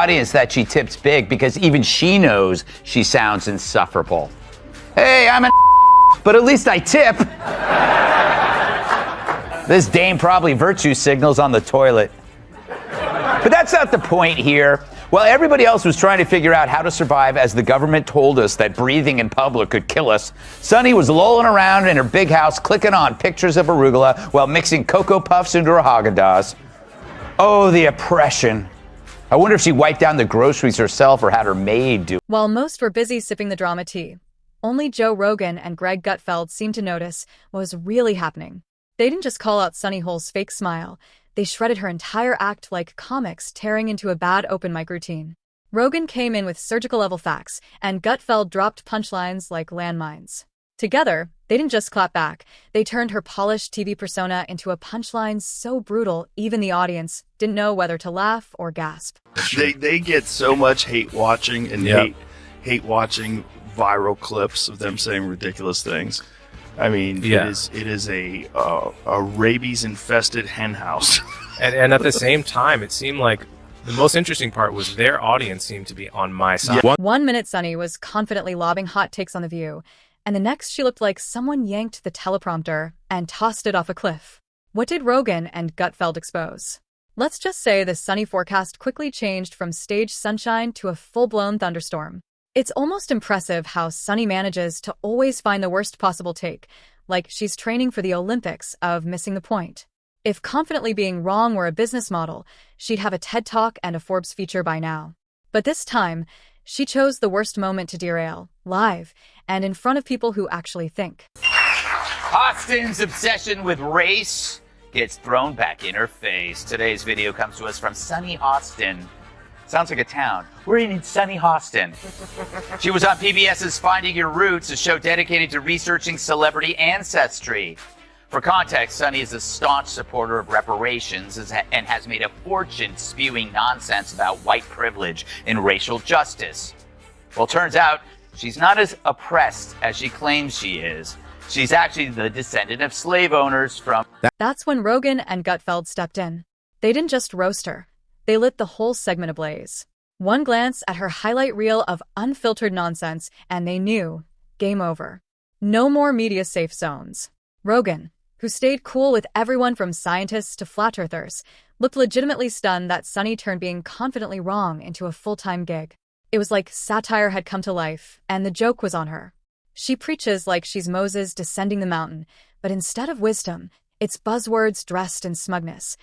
audience that she tips big because even she knows she sounds insufferable. Hey, I'm an but at least I tip. This dame probably virtue signals on the toilet. But that's not the point here. While everybody else was trying to figure out how to survive as the government told us that breathing in public could kill us, Sunny was lolling around in her big house clicking on pictures of arugula while mixing Cocoa Puffs into her Haagen-Dazs. Oh, the oppression. I wonder if she wiped down the groceries herself or had her maid do it. While most were busy sipping the drama tea, only Joe Rogan and Greg Gutfeld seemed to notice what was really happening. They didn't just call out Sunny Hole's fake smile. They shredded her entire act like comics tearing into a bad open mic routine. Rogan came in with surgical-level facts, and Gutfeld dropped punchlines like landmines. Together, they didn't just clap back. They turned her polished TV persona into a punchline so brutal, even the audience didn't know whether to laugh or gasp. They get so much hate watching and hate watching viral clips of them saying ridiculous things. I mean, it is a rabies-infested hen house. and at the same time, it seemed like the most interesting part was their audience seemed to be on my side. 1 minute Sunny was confidently lobbing hot takes on The View, and the next she looked like someone yanked the teleprompter and tossed it off a cliff. What did Rogan and Gutfeld expose? Let's just say the Sunny forecast quickly changed from staged sunshine to a full-blown thunderstorm. It's almost impressive how Sunny manages to always find the worst possible take, like she's training for the Olympics of missing the point. If confidently being wrong were a business model, she'd have a TED Talk and a Forbes feature by now. But this time, she chose the worst moment to derail, live, and in front of people who actually think. Hostin's obsession with race gets thrown back in her face. Today's video comes to us from Sunny Hostin. Sounds like a town. We're in Sunny Hostin. She was on PBS's Finding Your Roots, a show dedicated to researching celebrity ancestry. For context, Sunny is a staunch supporter of reparations and has made a fortune spewing nonsense about white privilege and racial justice. Well, turns out she's not as oppressed as she claims she is. She's actually the descendant of slave owners from... That's when Rogan and Gutfeld stepped in. They didn't just roast her. They lit the whole segment ablaze. One glance at her highlight reel of unfiltered nonsense, and they knew, game over. No more media safe zones. Rogan, who stayed cool with everyone from scientists to flat earthers, looked legitimately stunned that Sunny turned being confidently wrong into a full-time gig. It was like satire had come to life, and the joke was on her. She preaches like she's Moses descending the mountain, but instead of wisdom, it's buzzwords dressed in smugness.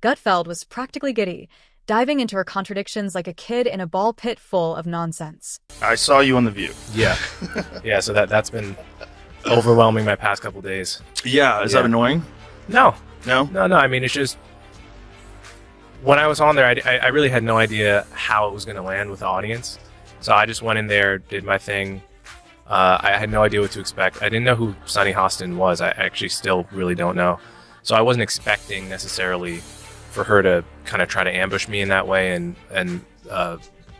Gutfeld was practically giddy, diving into her contradictions like a kid in a ball pit full of nonsense. I saw you on The View. Yeah. Yeah, so that's been overwhelming my past couple days. Yeah, is that annoying? No. No? No, I mean, it's just... When I was on there, I really had no idea how it was going to land with the audience. So I just went in there, did my thing. I had no idea what to expect. I didn't know who Sunny Hostin was. I actually still really don't know. So I wasn't expecting necessarily for her to kind of try to ambush me in that way and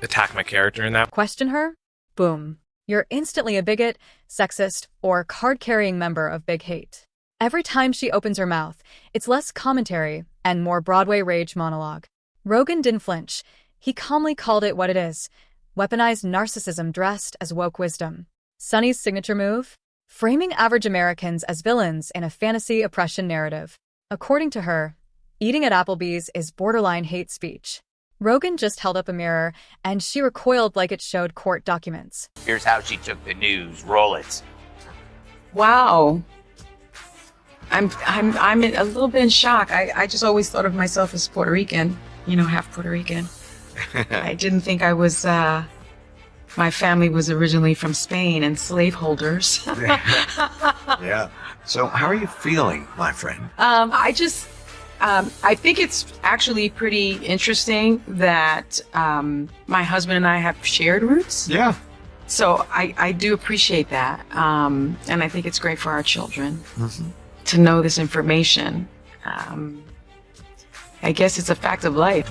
attack my character in that. Question her? Boom. You're instantly a bigot, sexist, or card-carrying member of Big Hate. Every time she opens her mouth, it's less commentary and more Broadway rage monologue. Rogan didn't flinch. He calmly called it what it is: weaponized narcissism dressed as woke wisdom. Sunny's signature move? Framing average Americans as villains in a fantasy oppression narrative. According to her, eating at Applebee's is borderline hate speech. Rogan just held up a mirror, and she recoiled like it showed court documents. Here's how she took the news. Roll it. Wow. I'm a little bit in shock. I just always thought of myself as Puerto Rican, half Puerto Rican. I didn't think I was, my family was originally from Spain and slaveholders. Yeah. So how are you feeling, my friend? I think it's actually pretty interesting that my husband and I have shared roots. Yeah. So I do appreciate that. And I think it's great for our children to know this information. I guess it's a fact of life.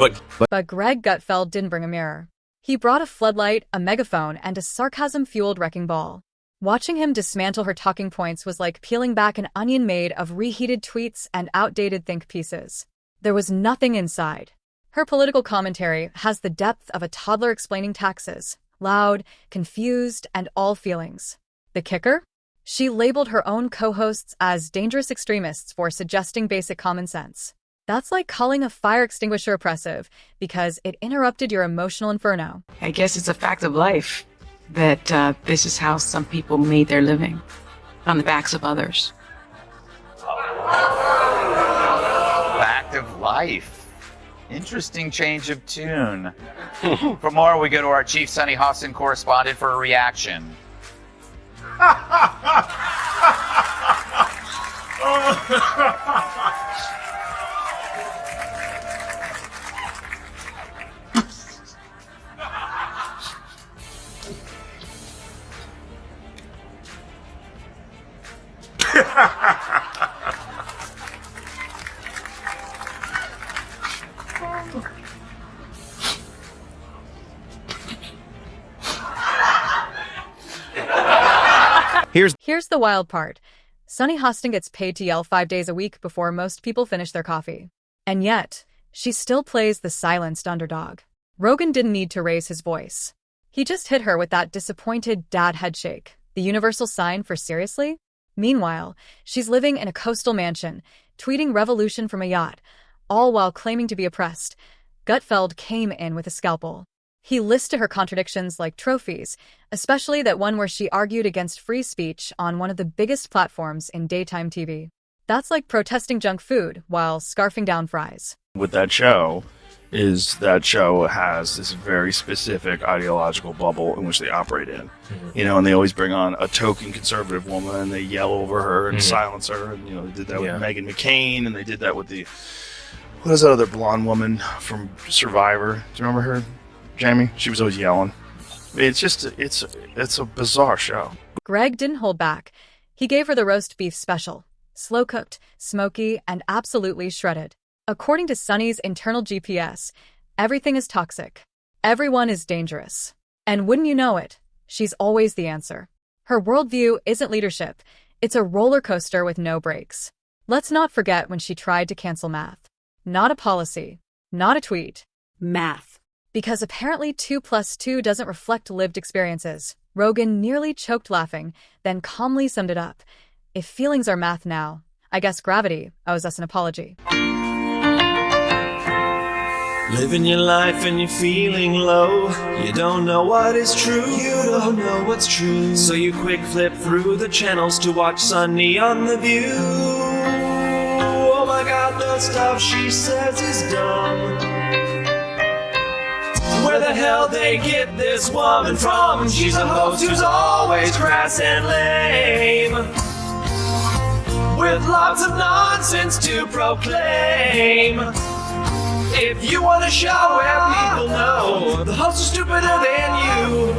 But Greg Gutfeld didn't bring a mirror. He brought a floodlight, a megaphone, and a sarcasm-fueled wrecking ball. Watching him dismantle her talking points was like peeling back an onion made of reheated tweets and outdated think pieces. There was nothing inside. Her political commentary has the depth of a toddler explaining taxes, loud, confused, and all feelings. The kicker? She labeled her own co-hosts as dangerous extremists for suggesting basic common sense. That's like calling a fire extinguisher oppressive because it interrupted your emotional inferno. I guess it's a fact of life that this is how some people made their living, on the backs of others. Fact of life. Interesting change of tune. For more, we go to our chief Sunny Hostin correspondent for a reaction. Here's the wild part. Sunny Hostin gets paid to yell 5 days a week before most people finish their coffee. And yet, she still plays the silenced underdog. Rogan didn't need to raise his voice. He just hit her with that disappointed dad headshake, the universal sign for seriously? Meanwhile, she's living in a coastal mansion, tweeting revolution from a yacht, all while claiming to be oppressed. Gutfeld came in with a scalpel. He listed her contradictions like trophies, especially that one where she argued against free speech on one of the biggest platforms in daytime TV. That's like protesting junk food while scarfing down fries. With that show has this very specific ideological bubble in which they operate in. You know, and they always bring on a token conservative woman and they yell over her and silence her. And, you know, they did that with Meghan McCain, and they did that with what is that other blonde woman from Survivor? Do you remember her? Jamie? She was always yelling. It's just, it's a bizarre show. Greg didn't hold back. He gave her the roast beef special. Slow-cooked, smoky, and absolutely shredded. According to Sunny's internal GPS, everything is toxic. Everyone is dangerous. And wouldn't you know it, she's always the answer. Her worldview isn't leadership. It's a roller coaster with no brakes. Let's not forget when she tried to cancel math. Not a policy. Not a tweet. Math. Because apparently 2 + 2 doesn't reflect lived experiences. Rogan nearly choked laughing, then calmly summed it up. If feelings are math now, I guess gravity owes us an apology. Living your life and you're feeling low. You don't know what is true. You don't know what's true. So you quick flip through the channels to watch Sunny on The View. Oh my God, the stuff she says is dumb. Where the hell they get this woman from? She's a host who's always crass and lame, with lots of nonsense to proclaim. If you want a show where people know the hosts are stupider than you,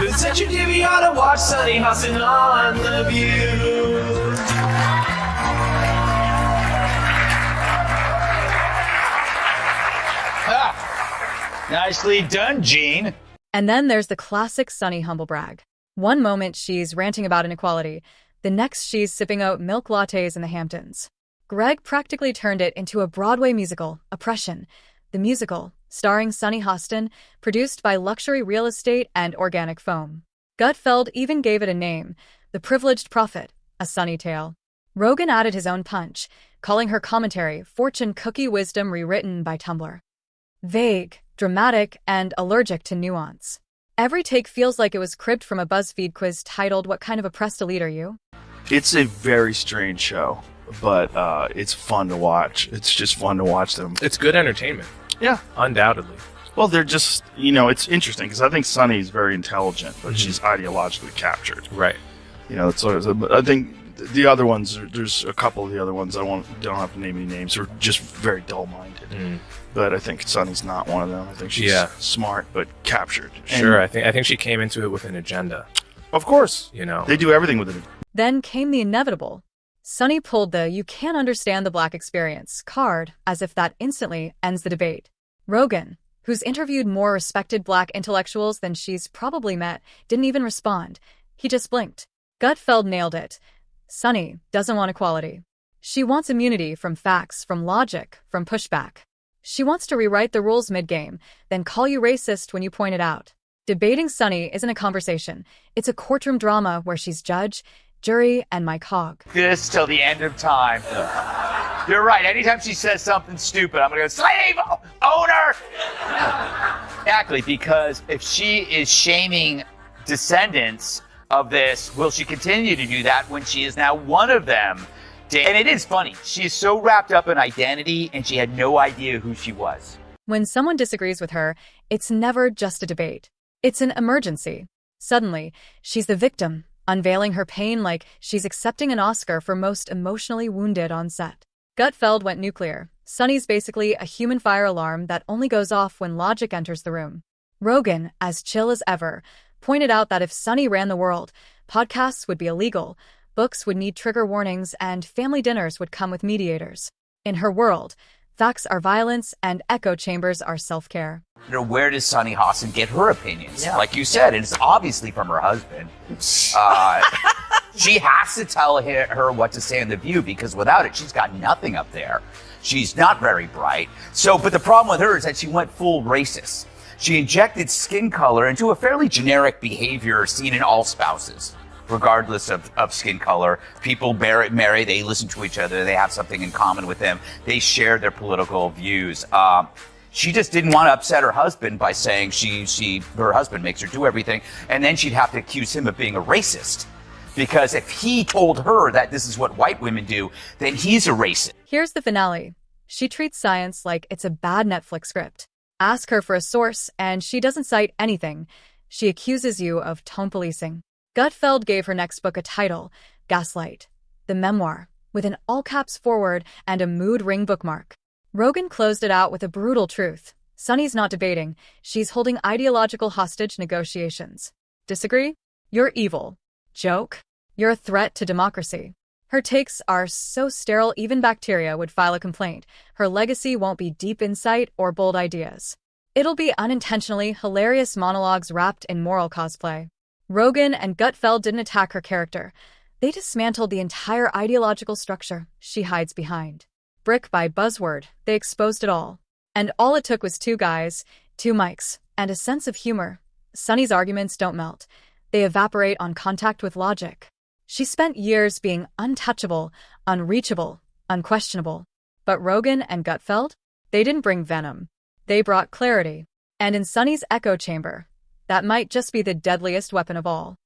then set your DVR to watch Sunny Hostin on The View. Nicely done, Gene. And then there's the classic Sunny humblebrag. One moment she's ranting about inequality, the next she's sipping out milk lattes in the Hamptons. Greg practically turned it into a Broadway musical, Oppression. The musical, starring Sunny Hostin, produced by Luxury Real Estate and Organic Foam. Gutfeld even gave it a name, The Privileged Prophet, A Sunny Tale. Rogan added his own punch, calling her commentary fortune cookie wisdom rewritten by Tumblr. Vague, dramatic, and allergic to nuance. Every take feels like it was cribbed from a BuzzFeed quiz titled, "What kind of oppressed elite are you?" It's a very strange show, but it's fun to watch. It's just fun to watch them. It's good entertainment. Yeah. Undoubtedly. Well, they're just, it's interesting because I think Sunny's very intelligent, but she's ideologically captured. Right. It's sort of, I think the other ones, there's a couple of the other ones, don't have to name any names, are just very dull-minded. But I think Sunny's not one of them. I think she's smart, but captured. Sure, I think she came into it with an agenda. Of course. They do everything with it. Then came the inevitable. Sunny pulled the "you can't understand the Black experience" card, as if that instantly ends the debate. Rogan, who's interviewed more respected Black intellectuals than she's probably met, didn't even respond. He just blinked. Gutfeld nailed it. Sunny doesn't want equality. She wants immunity from facts, from logic, from pushback. She wants to rewrite the rules mid-game, then call you racist when you point it out. Debating Sunny isn't a conversation. It's a courtroom drama where she's judge, jury, and my cog. This till the end of time. You're right. Anytime she says something stupid, I'm going to go, slave owner! Exactly, because if she is shaming descendants of this, will she continue to do that when she is now one of them? And it is funny. She's so wrapped up in identity, and she had no idea who she was. When someone disagrees with her, it's never just a debate. It's an emergency. Suddenly, she's the victim, unveiling her pain like she's accepting an Oscar for most emotionally wounded on set. Gutfeld went nuclear. Sunny's basically a human fire alarm that only goes off when logic enters the room. Rogan, as chill as ever, pointed out that if Sunny ran the world, podcasts would be illegal, books would need trigger warnings, and family dinners would come with mediators. In her world, facts are violence and echo chambers are self-care. Where does Sunny Hostin get her opinions? Yeah. Like you said, it's obviously from her husband. She has to tell her what to say in The View, because without it, she's got nothing up there. She's not very bright. But the problem with her is that she went full racist. She injected skin color into a fairly generic behavior seen in all spouses, regardless of skin color. People marry, they listen to each other, they have something in common with them, they share their political views. She just didn't want to upset her husband by saying her husband makes her do everything, and then she'd have to accuse him of being a racist. Because if he told her that this is what white women do, then he's a racist. Here's the finale. She treats science like it's a bad Netflix script. Ask her for a source, and she doesn't cite anything. She accuses you of tone policing. Gutfeld gave her next book a title, Gaslight, the memoir, with an all-caps forward and a mood ring bookmark. Rogan closed it out with a brutal truth. Sunny's not debating. She's holding ideological hostage negotiations. Disagree? You're evil. Joke? You're a threat to democracy. Her takes are so sterile even bacteria would file a complaint. Her legacy won't be deep insight or bold ideas. It'll be unintentionally hilarious monologues wrapped in moral cosplay. Rogan and Gutfeld didn't attack her character. They dismantled the entire ideological structure she hides behind. Brick by buzzword, they exposed it all. And all it took was two guys, two mics, and a sense of humor. Sunny's arguments don't melt. They evaporate on contact with logic. She spent years being untouchable, unreachable, unquestionable. But Rogan and Gutfeld? They didn't bring venom. They brought clarity. And in Sunny's echo chamber, that might just be the deadliest weapon of all.